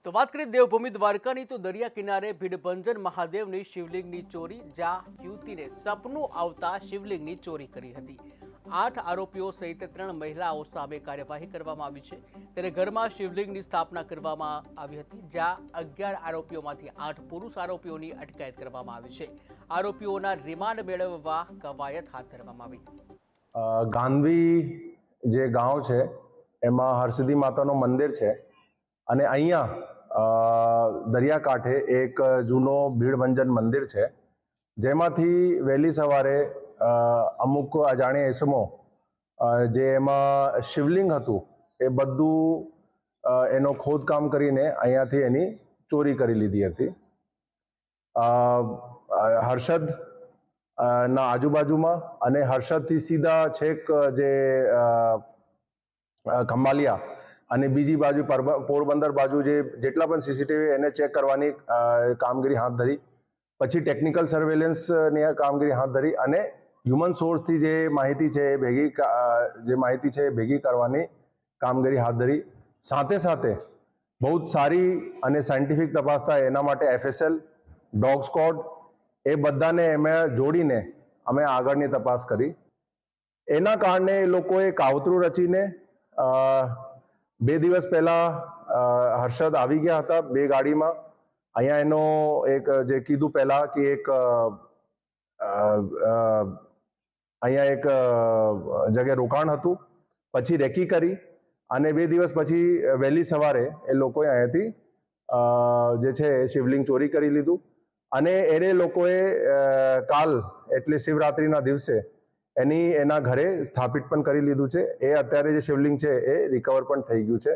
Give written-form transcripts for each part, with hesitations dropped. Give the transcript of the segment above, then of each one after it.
તો વાત કરીએ દેવભૂમિ દ્વારકાની તો દરિયા કિનારે ભીડભંજન મહાદેવની શિવલિંગની ચોરી, જ્યાં યુવતીને સપનું આવતા શિવલિંગની ચોરી કરી હતી। 8 આરોપીઓ સહિત 3 મહિલાઓ સામે કાર્યવાહી કરવામાં આવી છે। ત્યારે ઘરમાં શિવલિંગની સ્થાપના કરવામાં આવી હતી, જ્યાં 11 આરોપીઓમાંથી 8 પુરુષ આરોપીઓની અટકાયત કરવામાં આવી છે। આરોપીઓના રિમાન્ડ મેળવવા કવાયત હાથ ધરવામાં આવી। ગાંધી જે ગાંવ છે એમાં હરસિદ્ધિ માતાનું મંદિર છે અને અહીંયા દરિયાકાંઠે એક જૂનો ભીડભંજન મંદિર છે, જેમાંથી વહેલી સવારે અમુક અજાણ્યા ઇસમો જે એમાં શિવલિંગ હતું એ બધું એનો ખોદકામ કરીને અહીંયાથી એની ચોરી કરી લીધી હતી। હર્ષદ ના આજુબાજુમાં અને હર્ષદથી સીધા છેક જે ખંભાલિયા અને બીજી બાજુ પોરબંદર બાજુ જેટલા પણ સીસીટીવી એને ચેક કરવાની કામગીરી હાથ ધરી। પછી ટેકનિકલ સર્વેલન્સની કામગીરી હાથ ધરી અને હ્યુમન સોર્સથી જે માહિતી છે એ ભેગી કરવાની કામગીરી હાથ ધરી। સાથે સાથે બહુ જ સારી અને સાયન્ટિફિક તપાસ થાય એના માટે FSL, ડોગ સ્ક્વોડ એ બધાને અમે જોડીને અમે આગળની તપાસ કરી। એના કારણે એ લોકોએ કાવતરું રચીને 2 દિવસ પહેલા હર્ષદ આવી ગયા હતા 2 ગાડીમાં। અહીંયા એનો એક જે કીધું પહેલા કે એક અહીંયા એક જગ્યાએ રોકાણ હતું, પછી રેકી કરી અને 2 દિવસ પછી વહેલી સવારે એ લોકોએ અહીંયાથી જે છે શિવલિંગ ચોરી કરી લીધું અને એને લોકોએ કાલ એટલે શિવરાત્રિના દિવસે એના ઘરે સ્થાપિત પણ કરી લીધું છે। એ અત્યારે જે શિવલિંગ છે એ રિકવર પણ થઈ ગયું છે।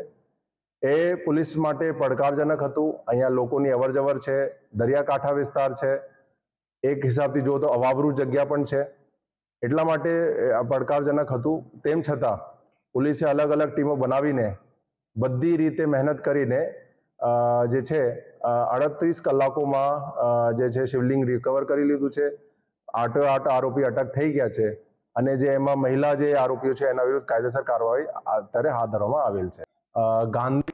એ પોલીસ માટે પડકારજનક હતું। અહીંયા લોકોની અવરજવર છે, દરિયાકાંઠા વિસ્તાર છે, એક હિસાબથી જુઓ તો અવાવરૂ જગ્યા પણ છે, એટલા માટે પડકારજનક હતું। તેમ છતાં પોલીસે અલગ અલગ ટીમો બનાવીને બધી રીતે મહેનત કરીને જે છે 38 કલાકોમાં જે છે શિવલિંગ રિકવર કરી લીધું છે। 8 આરોપી અટક થઈ ગયા છે અને જે એમાં મહિલા જે આરોપીઓ છે એના વિરુદ્ધ કાયદેસર કાર્યવાહી અત્યારે હાથ ધરવામાં આવેલ છે। ગાંધી